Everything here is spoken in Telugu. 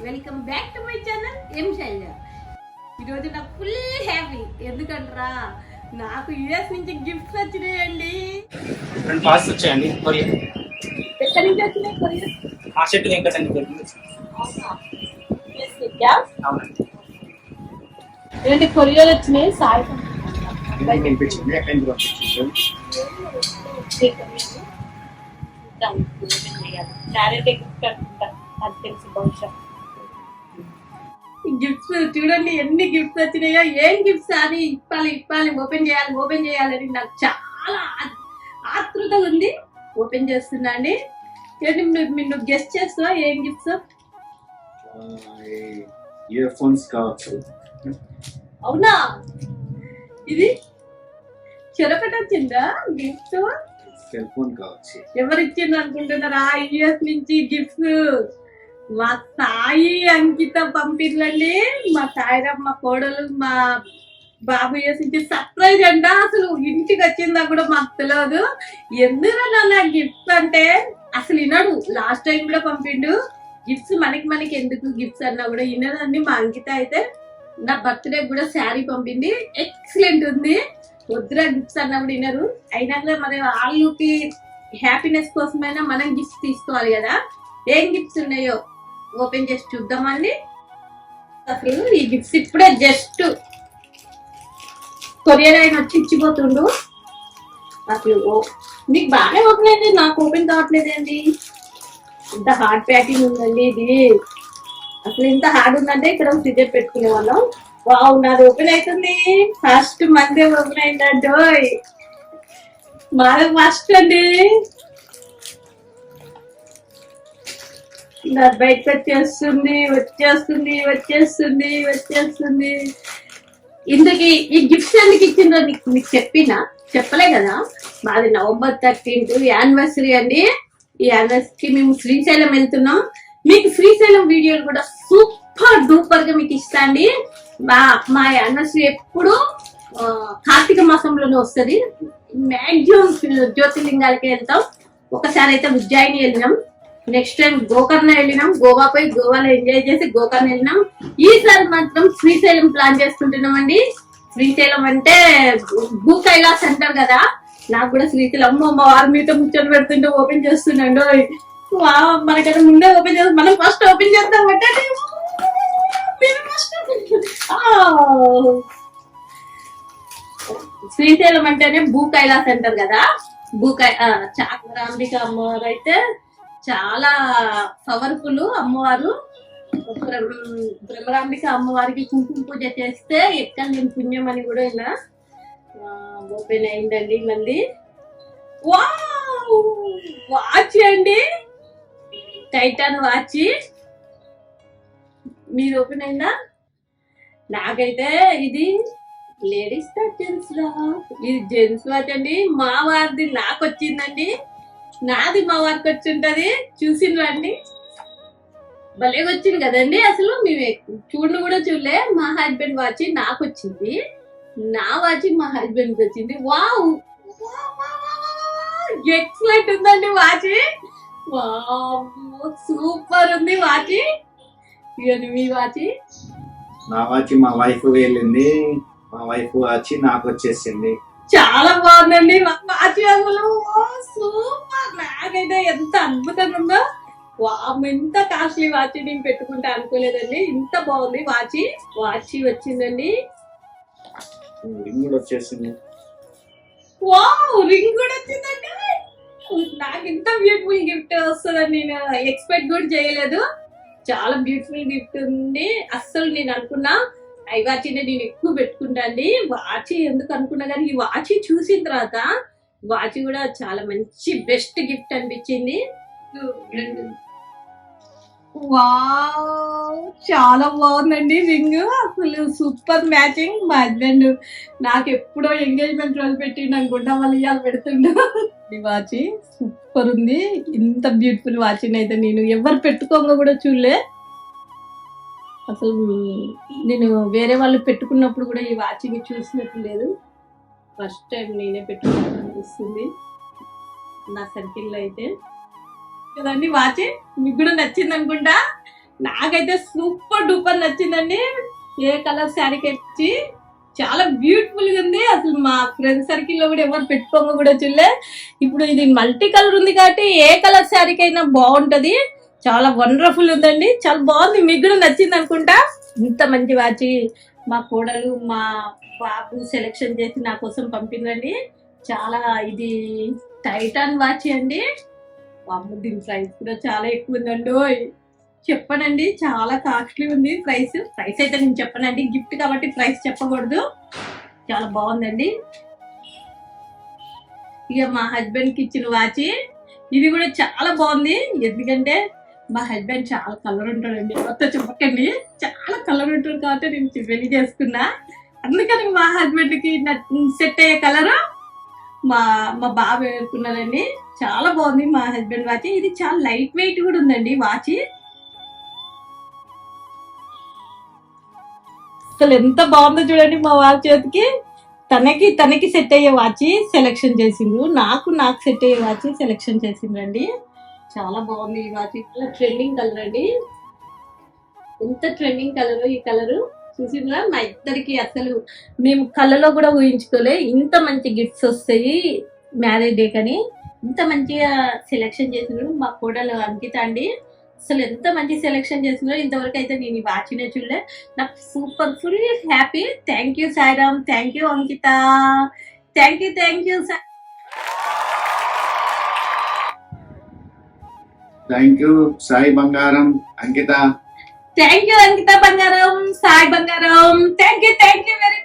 Welcome back to my channel M Shailaja. ఈరోజు నాకు ఫుల్ హ్యాపీ. ఎందుకంటారా, నాకు యుఎస్ నుంచి గిఫ్ట్స్ వచ్చినాయండి. రెండు పార్ట్స్ వచ్చాయండి. కొరియర్ ఎక్కడి నుంచి వచ్చినాయి? కొరియర్ ఆ షర్ట్ వెంకటండి కొరియర్. అవునండి. ఏంటి కొరియర్ వచ్చినాయి? సాయి పంపించింది. ఎక్కడి నుంచి పంపించింది? గిఫ్ట్స్ చూడండి ఎన్ని గిఫ్ట్స్ వచ్చినాయో. ఏం గిఫ్ట్స్ అని ఇప్పాలి ఓపెన్ చేయాలని నాకు చాలా ఆతృత ఉంది. ఓపెన్ చేస్తున్నా అండి. ఏంటి మీరు గెస్ట్ చేస్తావా ఏం గిఫ్ట్స్? ఇయర్ ఫోన్స్ కావచ్చు. అవునా, ఇది చెరపట వచ్చిందా గిఫ్ట్? సెల్ ఫోన్ కావచ్చు. ఎవరు ఇచ్చిండ్రు అనుకుంటున్నారా? యుఎస్ నుంచి గిఫ్ట్స్ మా సాయి అంకిత పంపిర్లండి. మా సాయిరామ్ మా కోడలు మా బాబు యుఎస్ నుంచి సర్ప్రైజ్ అంట. అసలు ఇంటికి వచ్చిందా కూడా మాకు తెలియదు. ఎందుకన్నా నా గిఫ్ట్స్ అంటే అసలు వినడు. లాస్ట్ టైం కూడా పంపిండు గిఫ్ట్స్. మనకి ఎందుకు గిఫ్ట్స్ అన్నా కూడా వినదండి. మా అంకిత అయితే నా బర్త్డే కూడా శారీ పంపింది. ఎక్సలెంట్ ఉంది. వద్దురా గిఫ్ట్స్ అన్నా కూడా వినరు. అయినా కూడా మరి వాళ్ళకి హ్యాపీనెస్ కోసమైనా మనం గిఫ్ట్స్ తీసుకోవాలి కదా. ఏం గిఫ్ట్స్ ఉన్నాయో ఓపెన్ చేసి చూద్దామండి. అసలు ఈ గిఫ్ట్స్ ఇప్పుడే జస్ట్ కొరియర్ ఆయన వచ్చి ఇచ్చిపోతుండు. అసలు మీకు బాగానే ఓపెన్ అయింది, నాకు ఓపెన్ కావట్లేదండి. ఇంత హార్డ్ ప్యాకింగ్ ఉందండి ఇది. అసలు ఇంత హార్డ్ ఉందంటే ఇక్కడ ఫ్రిడ్జ్ పెట్టుకునే వాళ్ళం. వావ్, నాది ఓపెన్ అవుతుంది. ఫస్ట్ మందే ఓపెన్ అయిందండి. మాది ఫస్ట్ అండి. నా బయటకు వచ్చేస్తుంది. ఇందుకి ఈ గిఫ్ట్స్ ఎందుకు ఇచ్చిందో మీకు చెప్పలే కదా. మాది November 13th యానివర్సరీ అండి. ఈ యానివర్సరీకి మేము శ్రీశైలం వెళ్తున్నాం. మీకు శ్రీశైలం వీడియోలు కూడా సూపర్ డూపర్ గా మీకు ఇస్తా అండి. మా యానివర్సరీ ఎప్పుడు కార్తీక మాసంలోనే వస్తుంది. మ్యాక్సిమం జ్యోతిర్లింగాలకి వెళ్తాం. ఒకసారి అయితే ఉజ్జయిని వెళ్ళినాం. నెక్స్ట్ టైం గోకర్ణ వెళ్ళినాం. గోవా పోయి గోవాలో ఎంజాయ్ చేసి గోకర్ణ వెళ్ళినాం. ఈసారి మాత్రం శ్రీశైలం ప్లాన్ చేసుకుంటున్నాం అండి. శ్రీశైలం అంటే భూ కైలాస్ అంటారు కదా. నాకు కూడా శ్రీశైలం మా వారి మీతో ముచ్చట పెడుతుంటే ఓపెన్ చేస్తున్నాండు. మనకైతే ముందే ఓపెన్ చేస్తాం. మనం ఫస్ట్ ఓపెన్ చేద్దాం అంటే శ్రీశైలం అంటేనే భూ కైలాస్ అంటారు కదా. చాకరాంబిక అమ్మవారు అయితే చాలా పవర్ఫుల్ అమ్మవారు. బ్రహ్మరాంబిక అమ్మవారికి కుంకుమ పూజ చేస్తే ఎక్కడ నేను పుణ్యం అని కూడా ఇలా ఓపెన్ అయిందండి. మళ్ళీ వాచ్ అండి, టైటాన్ వాచ్. మీరు ఓపెన్ అయిందా? నాకైతే ఇది లేడీస్ జెంట్స్ రా. ఇది జెంట్స్ వాచ్ అండి. మా వారిది నాకు వచ్చిందండి. నాది మా వారికి వచ్చి ఉంటది. చూసిండ్రండి, భలేగా వచ్చింది కదండి. అసలు మేము చూడను కూడా చూడలే. మా హస్బెండ్ వాచ్ నాకు వచ్చింది, నా వాచ్ మా హస్బెండ్ కి వచ్చింది. వావ్, ఎక్సలెంట్ ఉందండి వాచ్. సూపర్ ఉంది వాచ్. ఇవన్నీ మీ వాచ్. నా వాచ్ మా వైఫ్ వెళ్ళింది. మా వైఫ్ వాచ్ నాకు వచ్చేసింది. చాలా బాగుందండి వాచ్. సూపర్. నాకైతే ఎంత అద్భుతంగా ఉందో. ఎంత కాస్ట్లీ వాచ్ నేను పెట్టుకుంటా అనుకోలేదండి. ఇంత బాగుంది వాచ్. వాచ్ వచ్చిందండి. రింగ్ కూడా వచ్చేసింది. వావ్, రింగ్ కూడా వచ్చిందండి. నాకు ఇంత బ్యూటిఫుల్ గిఫ్ట్ వస్తుందని నేను ఎక్స్పెక్ట్ కూడా చేయలేదు. చాలా బ్యూటిఫుల్ గిఫ్ట్ ఉంది. అస్సలు నేను అనుకున్నా ఐ వాచ్ నేను ఎక్కువ పెట్టుకుంటా అండి. వాచ్ ఎందుకు అనుకున్నా కానీ ఈ వాచ్ చూసిన తర్వాత వాచ్ కూడా చాలా మంచి బెస్ట్ గిఫ్ట్ అనిపించింది. వావ్, చాలా బాగుందండి రింగ్. అసలు సూపర్ మ్యాచింగ్. మా హస్బెండ్ నాకు ఎప్పుడో ఎంగేజ్మెంట్ రోజు పెట్టిండు అనుకుంటా, మళ్ళీ ఇవాళ పెడుతుండ. ఈ వాచ్ సూపర్ ఉంది. ఇంత బ్యూటిఫుల్ వాచ్ అయితే నేను ఎవరు పెట్టుకోగా కూడా చూడలే. అసలు నేను వేరే వాళ్ళు పెట్టుకున్నప్పుడు కూడా ఈ వాచ్ని చూసినట్టు లేదు. ఫస్ట్ టైం నేనే పెట్టుకున్నాను అనిపిస్తుంది నా సర్కిల్లో అయితే కదండి. వాచ్ మీకు కూడా నచ్చింది అనుకుంటా. నాకైతే సూపర్ డూపర్ నచ్చిందండి. ఏ కలర్ శారీకి వచ్చి చాలా బ్యూటిఫుల్ గా ఉంది. అసలు మా ఫ్రెండ్ సర్కిల్ లో కూడా ఎవరు పెట్టుకోమ కూడా చూడలే. ఇప్పుడు ఇది మల్టీ కలర్ ఉంది కాబట్టి ఏ కలర్ శారీకి అయినా బాగుంటది. చాలా వండర్ఫుల్ ఉందండి, చాలా బాగుంది. మీకు కూడా నచ్చింది అనుకుంటా. ఇంత మంచి వాచి మా కోడలు మా బాబు సెలెక్షన్ చేసి నా కోసం పంపిందండి. చాలా ఇది టైటాన్ వాచ్ అండి. వామ్మో, దీని ప్రైస్ కూడా చాలా ఎక్కువ ఉందండి. చెప్పనండి, చాలా కాస్ట్లీ ఉంది. ప్రైస్ అయితే నేను చెప్పనండి, గిఫ్ట్ కాబట్టి ప్రైస్ చెప్పకూడదు. చాలా బాగుందండి. ఇక మా హస్బెండ్ కి ఇచ్చిన వాచ్ ఇది కూడా చాలా బాగుంది. ఎందుకంటే మా హస్బెండ్ చాలా కలర్ ఉంటాడండి, ఎవరితో చెప్పకండి, చాలా కలర్ ఉంటాడు కాబట్టి నేను పెళ్లి చేసుకున్నా. అందుకని మా హస్బెండ్ కి సెట్ అయ్యే కలర్ మా మా బాబు వేసుకున్నారండి. చాలా బాగుంది మా హస్బెండ్ వాచ్. ఇది చాలా లైట్ వెయిట్ కూడా ఉందండి వాచ్. అసలు ఎంత బాగుందో చూడండి మా వాచ్ చేతికి. తనకి సెట్ అయ్యే వాచ్ సెలెక్షన్ చేసిండ్రు, నాకు సెట్ అయ్యే వాచ్ సెలెక్షన్ చేసిండ్రండి. చాలా బాగుంది ఈ వాచ్. ట్రెండింగ్ కలర్ అండి, ఎంత ట్రెండింగ్ కలర్. ఈ కలర్ చూసిండ్రా, మా ఇద్దరికి అసలు మేము కళ్ళలో కూడా ఊహించుకోలే ఇంత మంచి గిఫ్ట్స్ వస్తాయి మ్యారేజ్ డే కని. ఇంత మంచిగా సెలెక్షన్ చేసిండ్రు మా కోడలు అంకిత అండి. అసలు ఎంత మంచి సెలెక్షన్ చేసిండ్రో, ఇంతవరకు అయితే నేను ఈ వాచ్నే చూడలే. నాకు super full happy. Thank you Sairam, thank you Ankita, thank you thank you Sai బంగారం అంకిత. థ్యాంక్ యూ అంకిత బంగారం, సాయి బంగారం. Thank you very